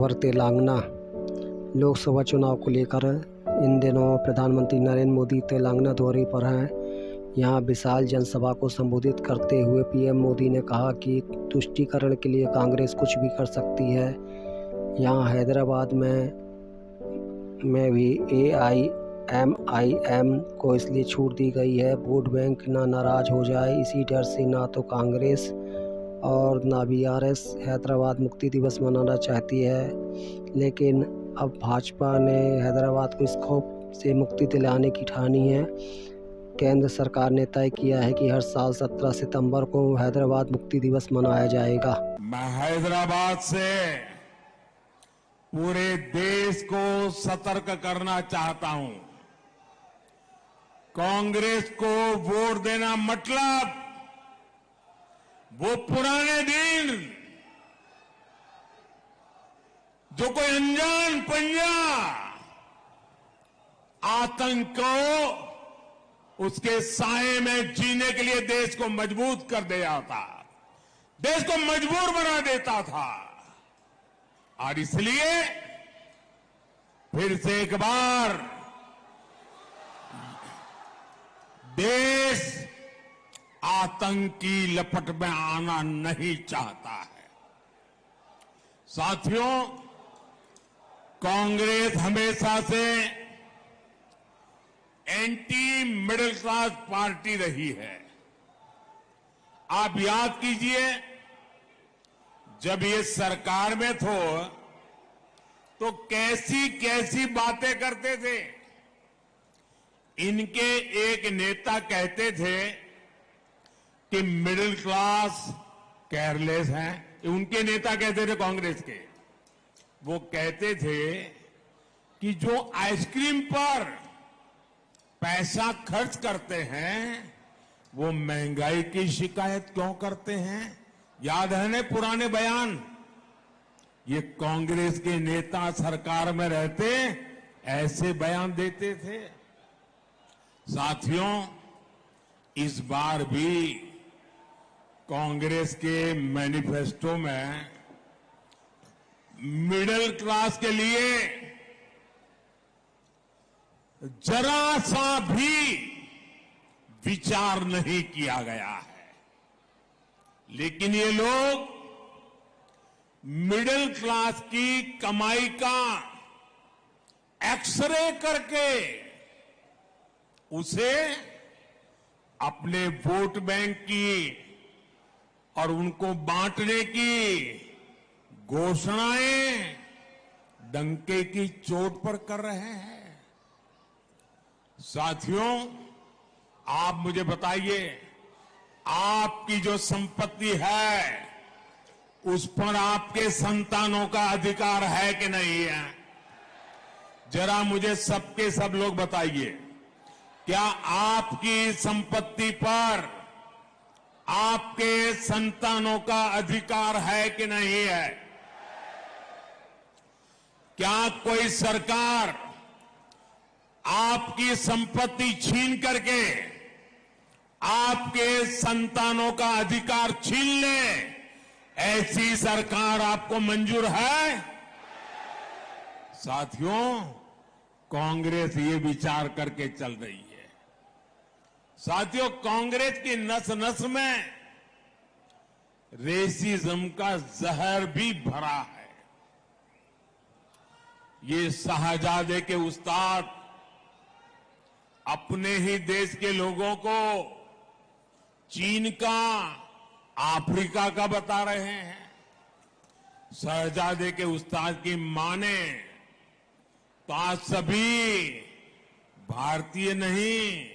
और तेलंगाना लोकसभा चुनाव को लेकर इन दिनों प्रधानमंत्री नरेंद्र मोदी तेलंगाना दौरे पर हैं। यहां विशाल जनसभा को संबोधित करते हुए पीएम मोदी ने कहा कि तुष्टीकरण के लिए कांग्रेस कुछ भी कर सकती है। यहां हैदराबाद में भी AIMIM को इसलिए छूट दी गई है, वोट बैंक ना नाराज हो जाए, इसी डर से ना तो कांग्रेस और ना BRS हैदराबाद मुक्ति दिवस मनाना चाहती है। लेकिन अब भाजपा ने हैदराबाद को इस खौफ से मुक्ति दिलाने की ठानी है। केंद्र सरकार ने तय किया है कि हर साल 17 सितंबर को हैदराबाद मुक्ति दिवस मनाया जाएगा। मैं हैदराबाद से पूरे देश को सतर्क करना चाहता हूं। कांग्रेस को वोट देना मतलब वो पुराने दिन जो कोई अनजान पंजा आतंक को उसके साए में जीने के लिए देश को मजबूत कर दिया था, देश को मजबूर बना देता था। और इसलिए फिर से एक बार देश आतंक की लपट में आना नहीं चाहता है। साथियों, कांग्रेस हमेशा से एंटी मिडिल क्लास पार्टी रही है। आप याद कीजिए, जब ये सरकार में तो कैसी कैसी बातें करते थे। इनके एक नेता कहते थे कि मिडिल क्लास केयरलेस हैं। उनके नेता कहते थे कांग्रेस के, वो कहते थे कि जो आइसक्रीम पर पैसा खर्च करते हैं वो महंगाई की शिकायत क्यों करते हैं। याद है ना पुराने बयान। ये कांग्रेस के नेता सरकार में रहते ऐसे बयान देते थे। साथियों, इस बार भी कांग्रेस के मैनिफेस्टो में मिडिल क्लास के लिए जरा सा भी विचार नहीं किया गया है। लेकिन ये लोग मिडिल क्लास की कमाई का एक्सरे करके उसे अपने वोट बैंक की और उनको बांटने की घोषणाएं डंके की चोट पर कर रहे हैं। साथियों, आप मुझे बताइए, आपकी जो संपत्ति है उस पर आपके संतानों का अधिकार है कि नहीं है? जरा मुझे सबके सब लोग बताइए, क्या आपकी संपत्ति पर आपके संतानों का अधिकार है कि नहीं है? क्या कोई सरकार आपकी संपत्ति छीन करके आपके संतानों का अधिकार छीन ले, ऐसी सरकार आपको मंजूर है? साथियों, कांग्रेस ये विचार करके चल रही है। साथियों, कांग्रेस की नस नस में रेसिज्म का जहर भी भरा है। ये शाहजादे के उस्ताद अपने ही देश के लोगों को चीन का, अफ्रीका का बता रहे हैं। शहजादे के उस्ताद की माने तो आज सभी भारतीय नहीं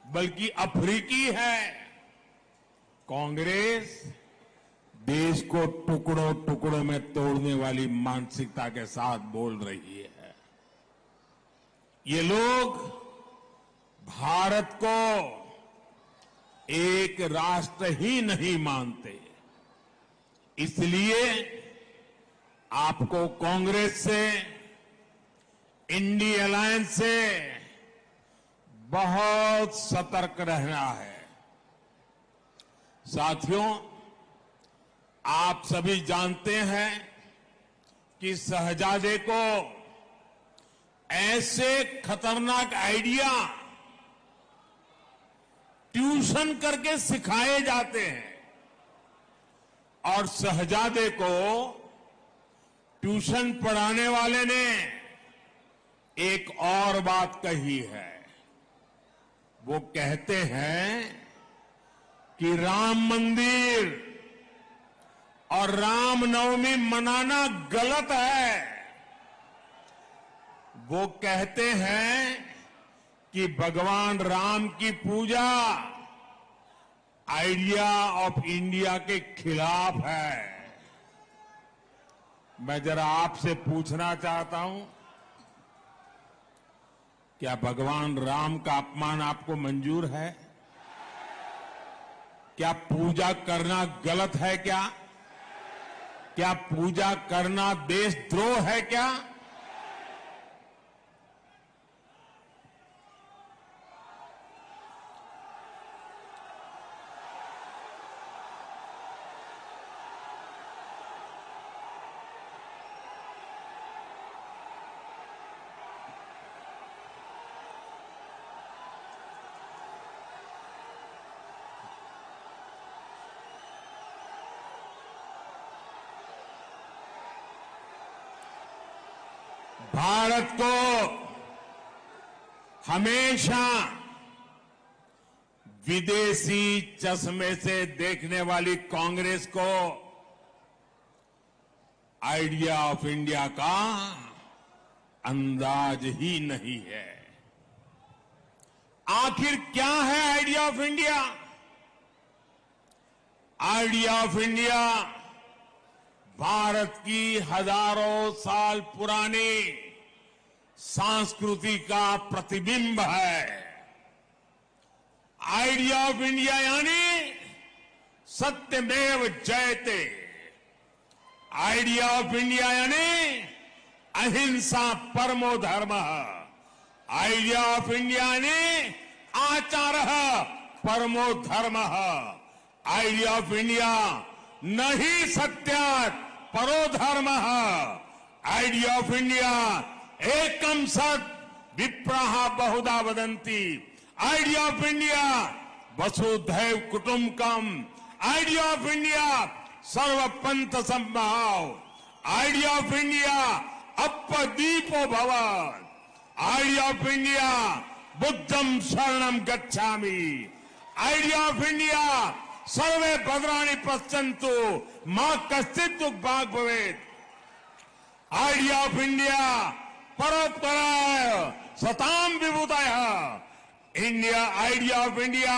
बल्कि अफ्रीकी है। कांग्रेस देश को टुकड़ों टुकड़ों में तोड़ने वाली मानसिकता के साथ बोल रही है। ये लोग भारत को एक राष्ट्र ही नहीं मानते। इसलिए आपको कांग्रेस से, इंडी अलायंस से बहुत सतर्क रहना है। साथियों, आप सभी जानते हैं कि शहजादे को ऐसे खतरनाक आइडिया ट्यूशन करके सिखाए जाते हैं और शहजादे को ट्यूशन पढ़ाने वाले ने एक और बात कही है। वो कहते हैं कि राम मंदिर और रामनवमी मनाना गलत है। वो कहते हैं कि भगवान राम की पूजा आइडिया ऑफ इंडिया के खिलाफ है। मैं जरा आपसे पूछना चाहता हूं, क्या भगवान राम का अपमान आपको मंजूर है? क्या पूजा करना गलत है? क्या पूजा करना देशद्रोह है? क्या भारत को हमेशा विदेशी चश्मे से देखने वाली कांग्रेस को आइडिया ऑफ इंडिया का अंदाज ही नहीं है। आखिर क्या है idea of India? Idea of India Bharat की हजारों साल पुरानी संस्कृति का प्रतिबिंब है। आइडिया ऑफ इंडिया यानी सत्यमेव जयते। आइडिया ऑफ इंडिया यानी अहिंसा परमो धर्मः। आइडिया ऑफ इंडिया यानी आचारः परमो धर्मः। आइडिया ऑफ इंडिया न ही सत्यात् परो धर्मः। आइडिया ऑफ इंडिया एकम सत् विप्रः बहुधा वदन्ति। आइडिया ऑफ इंडिया वसुधैव कुटुंबकम। आइडिया ऑफ इंडिया सर्वपंथ समभाव। आइडिया ऑफ इंडिया अपदीपो भव। आइडिया ऑफ इंडिया बुद्धम शरणम गच्छामि। आइडिया ऑफ इंडिया सर्वे भद्राणि पश्यन्तु मां कश्चित् दुःख भाग् भवेत्। आइडिया ऑफ इंडिया परोपकाराय सताम विभूतयः। इंडिया आइडिया ऑफ इंडिया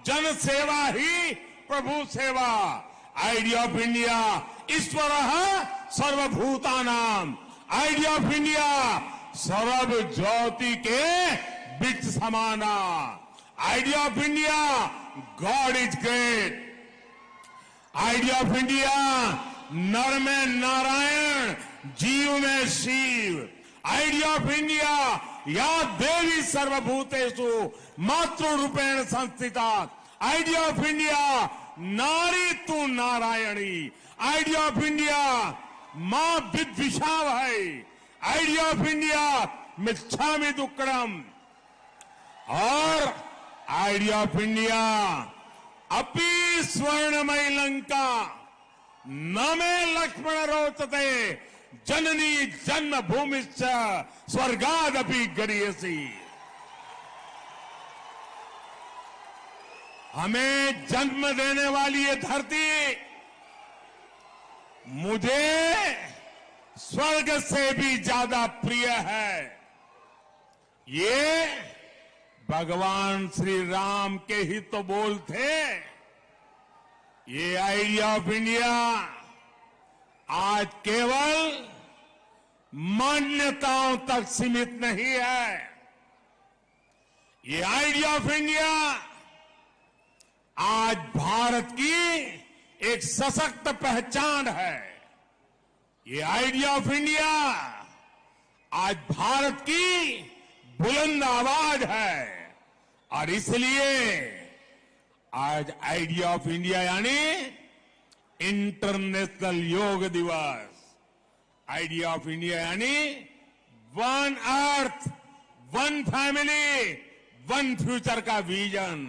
जन सेवा ही प्रभु सेवा। आइडिया ऑफ इंडिया ईश्वरः सर्वभूतानाम। आइडिया ऑफ इंडिया सर्व ज्योति के बीच समाना। Idea of India God is great. Idea of India नर में नारायण जीव में शिव। आइडिया ऑफ इंडिया या देवी सर्वभूतेषु मातृरूपेण संस्थिता। आइडिया ऑफ इंडिया नारी तू नारायणी। आइडिया ऑफ इंडिया मां विद्विषाव है। आइडिया ऑफ इंडिया मिच्छामि दुक्कडम। और आइडिया ऑफ इंडिया अपि स्वर्णमयी लंका न मे लक्ष्मण रोचते जननी जन्मभूमिश्च स्वर्गादपि गरीयसी। हमें जन्म देने वाली ये धरती मुझे स्वर्ग से भी ज्यादा प्रिय है। ये भगवान श्री राम के ही तो बोल थे। ये आइडिया ऑफ इंडिया आज केवल मान्यताओं तक सीमित नहीं है। ये आइडिया ऑफ इंडिया आज भारत की एक सशक्त पहचान है। ये आइडिया ऑफ इंडिया आज भारत की बुलंद आवाज है। और इसलिए आज आइडिया ऑफ इंडिया यानी इंटरनेशनल योग दिवस, आइडिया ऑफ इंडिया यानी one earth, one family, one future का विजन।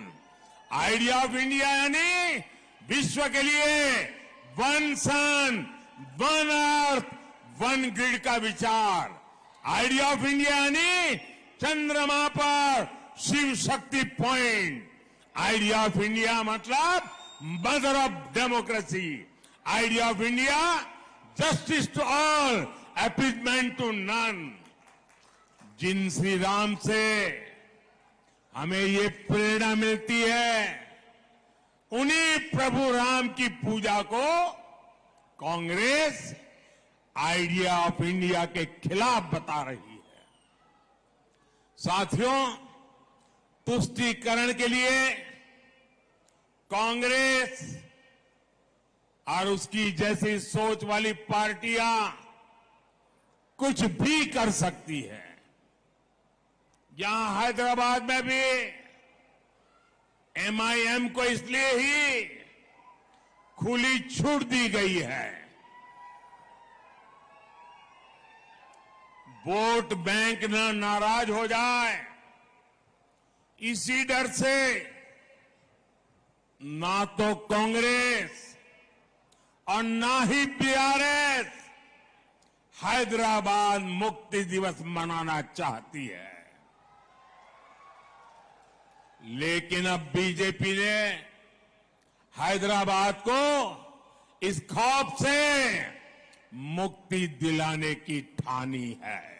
आइडिया ऑफ इंडिया यानी विश्व के लिए वन सन, वन अर्थ, वन ग्रिड का विचार। आइडिया ऑफ इंडिया यानी चंद्रमा पर Shiv Shakti point. Idea of India मतलब mother of democracy. Idea of India justice to all, appeasement to none. जिन श्री राम से हमें ये प्रेरणा मिलती है, उन्हीं प्रभु राम की पूजा को कांग्रेस आइडिया ऑफ इंडिया के खिलाफ बता रही है। साथियों, तुष्टीकरण के लिए कांग्रेस और उसकी जैसी सोच वाली पार्टियां कुछ भी कर सकती है। यहां हैदराबाद में भी एमआईएम को इसलिए ही खुली छूट दी गई है, वोट बैंक न नाराज हो जाए, इसी डर से ना तो कांग्रेस और ना ही बीआरएस हैदराबाद मुक्ति दिवस मनाना चाहती है। लेकिन अब बीजेपी ने हैदराबाद को इस खौफ से मुक्ति दिलाने की ठानी है।